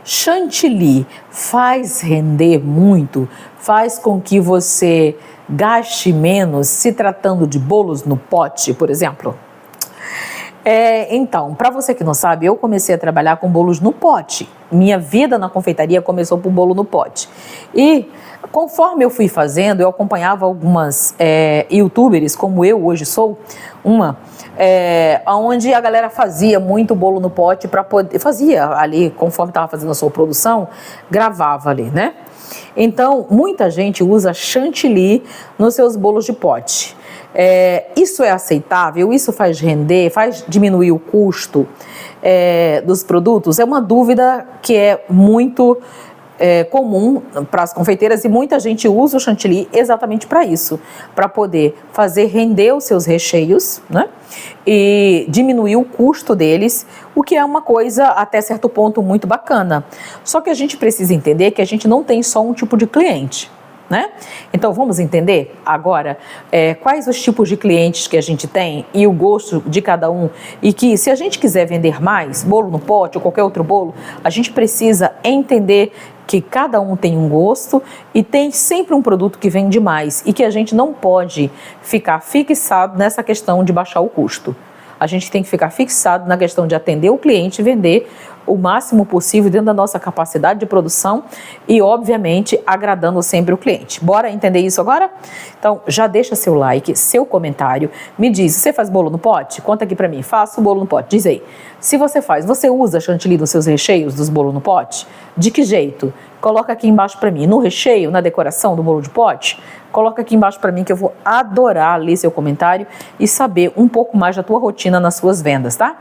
chantilly faz render muito, faz com que você gaste menos se tratando de bolos no pote, por exemplo? Então, para você que não sabe, eu comecei a trabalhar com bolos no pote. Minha vida na confeitaria começou com bolo no pote. E conforme eu fui fazendo, eu acompanhava algumas youtubers, como eu hoje sou, onde a galera fazia muito bolo no pote para poder... Fazia ali, conforme estava fazendo a sua produção, gravava ali, né? Então, muita gente usa chantilly nos seus bolos de pote. Isso é aceitável? Isso faz render? Faz diminuir o custo dos produtos? É uma dúvida que é muito comum para as confeiteiras e muita gente usa o chantilly exatamente para isso, para poder fazer render os seus recheios, né? E diminuir o custo deles, o que é uma coisa até certo ponto muito bacana. Só que a gente precisa entender que a gente não tem só um tipo de cliente, né? Então vamos entender agora quais os tipos de clientes que a gente tem e o gosto de cada um, e que se a gente quiser vender mais bolo no pote ou qualquer outro bolo, a gente precisa entender que cada um tem um gosto e tem sempre um produto que vende mais e que a gente não pode ficar fixado nessa questão de baixar o custo. A gente tem que ficar fixado na questão de atender o cliente e vender o máximo possível dentro da nossa capacidade de produção e, obviamente, agradando sempre o cliente. Bora entender isso agora? Então, já deixa seu like, seu comentário, me diz, você faz bolo no pote? Conta aqui pra mim, faço bolo no pote, diz aí. Se você faz, você usa chantilly nos seus recheios dos bolos no pote? De que jeito? Coloca aqui embaixo pra mim, no recheio, na decoração do bolo de pote, coloca aqui embaixo para mim que eu vou adorar ler seu comentário e saber um pouco mais da tua rotina nas suas vendas, tá?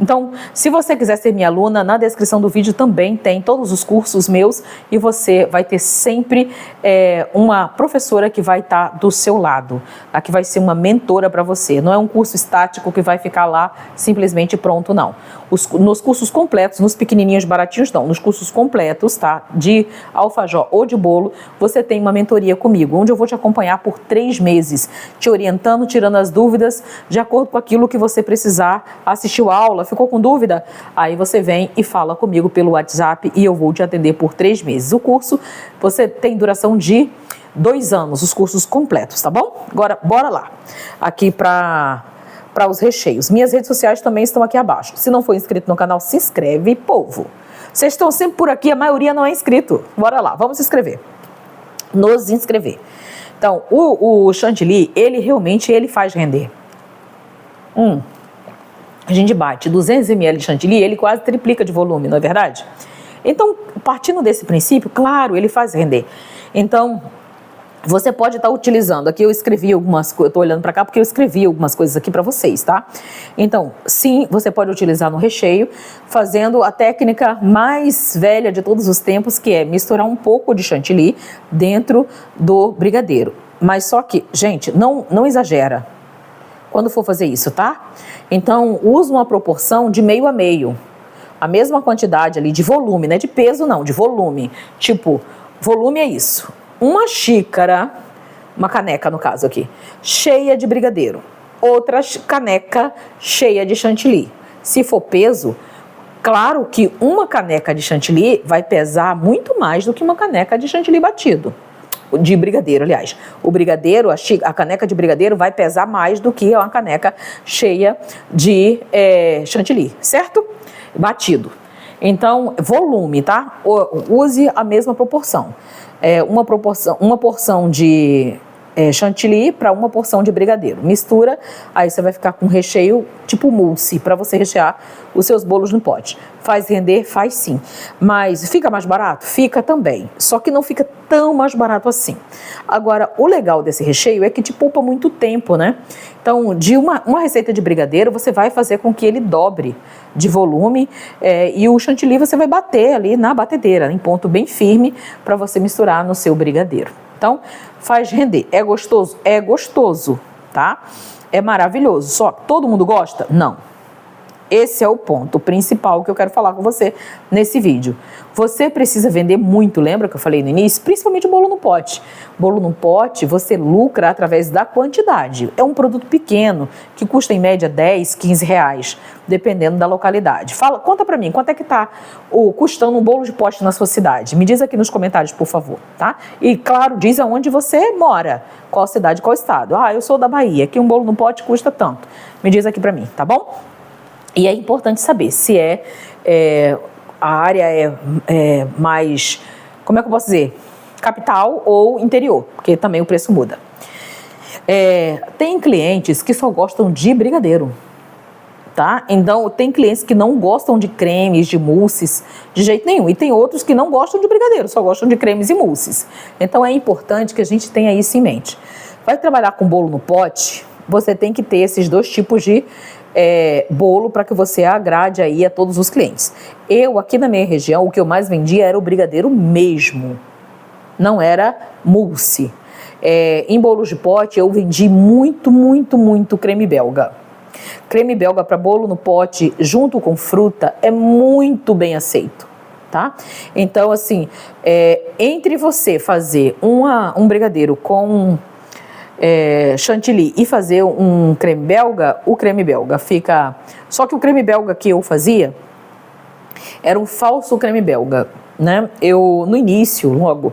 Então, se você quiser ser minha aluna, na descrição do vídeo também tem todos os cursos meus e você vai ter sempre uma professora que vai estar do seu lado, tá? Que vai ser uma mentora para você. Não é um curso estático que vai ficar lá simplesmente pronto, não. Nos cursos completos, nos pequenininhos baratinhos não, nos cursos completos, tá? De alfajor ou de bolo, você tem uma mentoria comigo, onde eu vou te acompanhar por 3 meses, te orientando, tirando as dúvidas, de acordo com aquilo que você precisar. Assistiu a aula, ficou com dúvida? Aí você vem e fala comigo pelo WhatsApp e eu vou te atender por 3 meses. O curso, você tem duração de 2 anos, os cursos completos, tá bom? Agora, bora lá, aqui para os recheios. Minhas redes sociais também estão aqui abaixo. Se não for inscrito no canal, se inscreve, povo. Vocês estão sempre por aqui, a maioria não é inscrito. Bora lá, vamos se inscrever. Nos inscrever. Então, o chantilly, ele realmente faz render. A gente bate 200 ml de chantilly, ele quase triplica de volume, não é verdade? Então, partindo desse princípio, claro, ele faz render. Então, você pode estar utilizando, aqui eu escrevi algumas coisas, eu estou olhando para cá porque eu escrevi algumas coisas aqui para vocês, tá? Então, sim, você pode utilizar no recheio, fazendo a técnica mais velha de todos os tempos, que é misturar um pouco de chantilly dentro do brigadeiro. Mas só que, gente, não exagera quando for fazer isso, tá? Então, use uma proporção de meio a meio. A mesma quantidade ali de volume, não é de peso não, de volume. Tipo, volume é isso. Uma xícara, uma caneca no caso aqui, cheia de brigadeiro. Outra caneca cheia de chantilly. Se for peso, claro que uma caneca de chantilly vai pesar muito mais do que uma caneca de chantilly batido. De brigadeiro, aliás. O brigadeiro, a caneca de brigadeiro vai pesar mais do que uma caneca cheia de chantilly, certo? Batido. Então, volume, tá? Use a mesma proporção. Uma porção de chantilly para uma porção de brigadeiro. Mistura, aí você vai ficar com recheio tipo mousse para você rechear os seus bolos no pote. Faz render? Faz sim. Mas fica mais barato? Fica também. Só que não fica tão mais barato assim. Agora, o legal desse recheio é que te poupa muito tempo, né? Então, de uma receita de brigadeiro, você vai fazer com que ele dobre de volume e o chantilly você vai bater ali na batedeira, em ponto bem firme, para você misturar no seu brigadeiro. Então, faz render. É gostoso? É gostoso, tá? É maravilhoso. Só todo mundo gosta? Não. Esse é o ponto principal que eu quero falar com você nesse vídeo. Você precisa vender muito, lembra que eu falei no início? Principalmente o bolo no pote. Bolo no pote, você lucra através da quantidade. É um produto pequeno, que custa em média 10, 15 reais, dependendo da localidade. Conta pra mim, quanto é que tá custando um bolo de pote na sua cidade? Me diz aqui nos comentários, por favor, tá? E claro, diz aonde você mora, qual cidade, qual estado. Ah, eu sou da Bahia, aqui um bolo no pote custa tanto. Me diz aqui pra mim, tá bom? E é importante saber se a área é mais, como é que eu posso dizer, capital ou interior, porque também o preço muda. Tem clientes que só gostam de brigadeiro, tá? Então, tem clientes que não gostam de cremes, de mousses, de jeito nenhum. E tem outros que não gostam de brigadeiro, só gostam de cremes e mousses. Então, é importante que a gente tenha isso em mente. Vai trabalhar com bolo no pote, você tem que ter esses dois tipos de bolo para que você agrade aí a todos os clientes. Eu, aqui na minha região, o que eu mais vendia era o brigadeiro mesmo, não era mousse. Em bolos de pote, eu vendi muito, muito, muito creme belga. Creme belga para bolo no pote, junto com fruta, é muito bem aceito, tá? Então, assim, entre você fazer um brigadeiro com chantilly e fazer um creme belga, o creme belga fica... Só que o creme belga que eu fazia era um falso creme belga, né? No início, logo,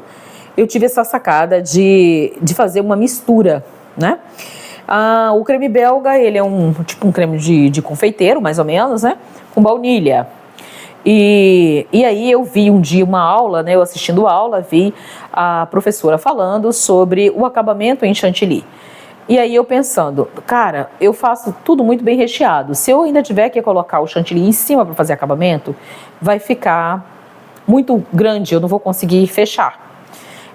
eu tive essa sacada de fazer uma mistura, né? O creme belga, ele é tipo um creme de confeiteiro, mais ou menos, né? Com baunilha. E aí eu vi um dia uma aula, né, eu assistindo a aula, vi a professora falando sobre o acabamento em chantilly. E aí eu pensando, cara, eu faço tudo muito bem recheado. Se eu ainda tiver que colocar o chantilly em cima para fazer acabamento, vai ficar muito grande, eu não vou conseguir fechar.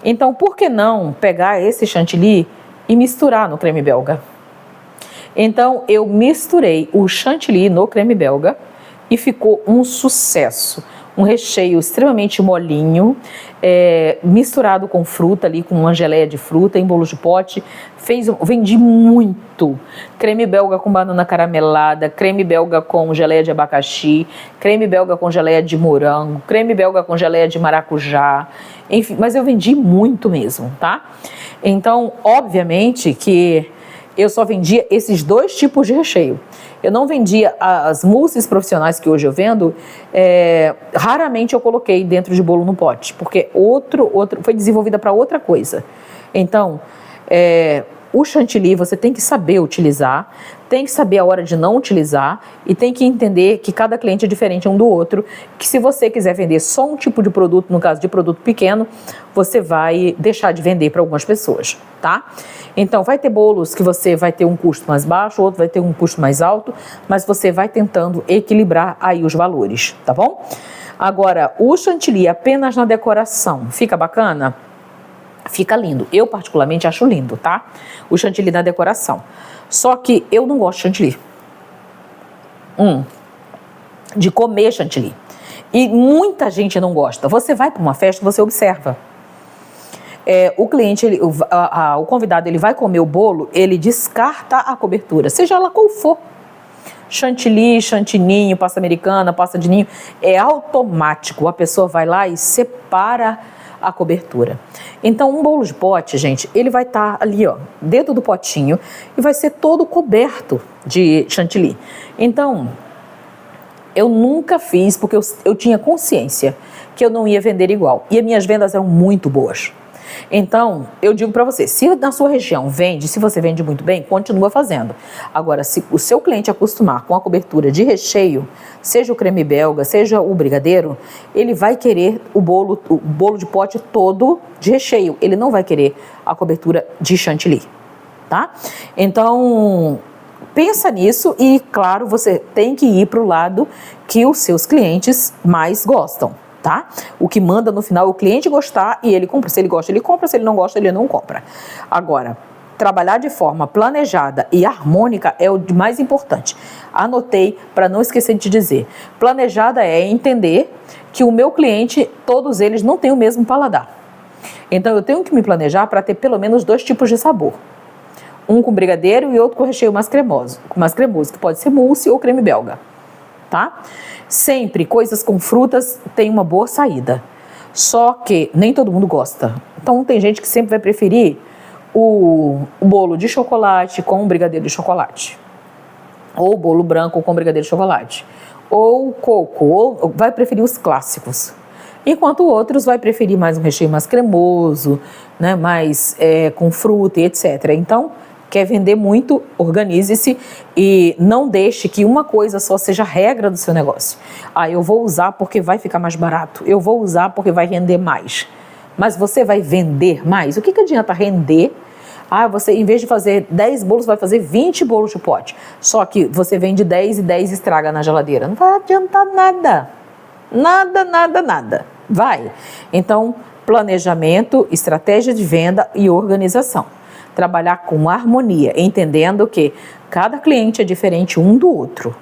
Então, por que não pegar esse chantilly e misturar no creme belga? Então, eu misturei o chantilly no creme belga, e ficou um sucesso, um recheio extremamente molinho, misturado com fruta ali, com uma geleia de fruta em bolos de pote. Vendi muito. Creme belga com banana caramelada, creme belga com geleia de abacaxi, creme belga com geleia de morango, creme belga com geleia de maracujá, enfim, mas eu vendi muito mesmo, tá? Então, obviamente que eu só vendia esses dois tipos de recheio. Eu não vendia as mousses profissionais que hoje eu vendo, raramente eu coloquei dentro de bolo no pote, porque foi desenvolvida para outra coisa. Então, o chantilly você tem que saber utilizar, tem que saber a hora de não utilizar e tem que entender que cada cliente é diferente um do outro, que se você quiser vender só um tipo de produto, no caso de produto pequeno, você vai deixar de vender para algumas pessoas, tá? Então, vai ter bolos que você vai ter um custo mais baixo, outro vai ter um custo mais alto, mas você vai tentando equilibrar aí os valores, tá bom? Agora, o chantilly apenas na decoração, fica bacana? Fica lindo. Eu, particularmente, acho lindo, tá? O chantilly na decoração. Só que eu não gosto de chantilly. De comer chantilly. E muita gente não gosta. Você vai para uma festa, você observa. O cliente, o convidado, ele vai comer o bolo, ele descarta a cobertura, seja ela qual for. Chantilly, chantininho, pasta americana, pasta de ninho, é automático. A pessoa vai lá e separa a cobertura. Então, um bolo de pote, gente, ele vai estar ali, ó, dentro do potinho e vai ser todo coberto de chantilly. Então, eu nunca fiz porque eu tinha consciência que eu não ia vender igual. E as minhas vendas eram muito boas. Então, eu digo para você, se na sua região vende, se você vende muito bem, continua fazendo. Agora, se o seu cliente acostumar com a cobertura de recheio, seja o creme belga, seja o brigadeiro, ele vai querer o bolo de pote todo de recheio. Ele não vai querer a cobertura de chantilly, tá? Então, pensa nisso e, claro, você tem que ir para o lado que os seus clientes mais gostam. Tá? O que manda no final é o cliente gostar e ele compra. Se ele gosta, ele compra. Se ele não gosta, ele não compra. Agora, trabalhar de forma planejada e harmônica é o mais importante. Anotei para não esquecer de te dizer. Planejada é entender que o meu cliente, todos eles não têm o mesmo paladar. Então, eu tenho que me planejar para ter pelo menos 2 tipos de sabor. Um com brigadeiro e outro com recheio mais cremoso, que pode ser mousse ou creme belga. tá? Sempre coisas com frutas tem uma boa saída. Só que nem todo mundo gosta. Então tem gente que sempre vai preferir o bolo de chocolate com brigadeiro de chocolate. Ou bolo branco com brigadeiro de chocolate. Ou coco, ou vai preferir os clássicos. Enquanto outros vai preferir mais um recheio mais cremoso, né, mais com fruta e etc. Então, quer vender muito, organize-se e não deixe que uma coisa só seja a regra do seu negócio. Eu vou usar porque vai ficar mais barato, eu vou usar porque vai render mais. Mas você vai vender mais? O que adianta render? Você, em vez de fazer 10 bolos, vai fazer 20 bolos de pote. Só que você vende 10 e 10 estraga na geladeira. Não vai adiantar nada. Nada. Vai. Então, planejamento, estratégia de venda e organização. Trabalhar com harmonia, entendendo que cada cliente é diferente um do outro.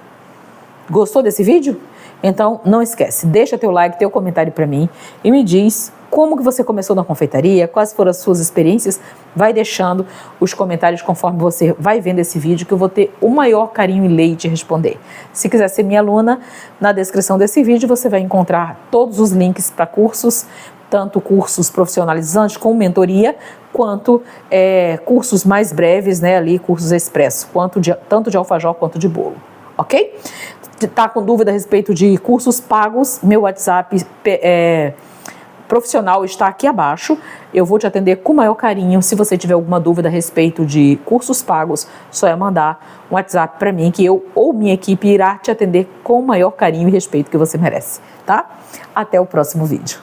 Gostou desse vídeo? Então, não esquece, deixa teu like, teu comentário para mim e me diz como que você começou na confeitaria, quais foram as suas experiências. Vai deixando os comentários conforme você vai vendo esse vídeo, que eu vou ter o maior carinho e leite de responder. Se quiser ser minha aluna, na descrição desse vídeo você vai encontrar todos os links para cursos, tanto cursos profissionalizantes com mentoria, quanto cursos mais breves, né, ali, cursos expresso, tanto de alfajor quanto de bolo, ok? Tá com dúvida a respeito de cursos pagos, meu WhatsApp profissional está aqui abaixo. Eu vou te atender com o maior carinho. Se você tiver alguma dúvida a respeito de cursos pagos, só é mandar um WhatsApp para mim, que eu ou minha equipe irá te atender com o maior carinho e respeito que você merece, tá? Até o próximo vídeo.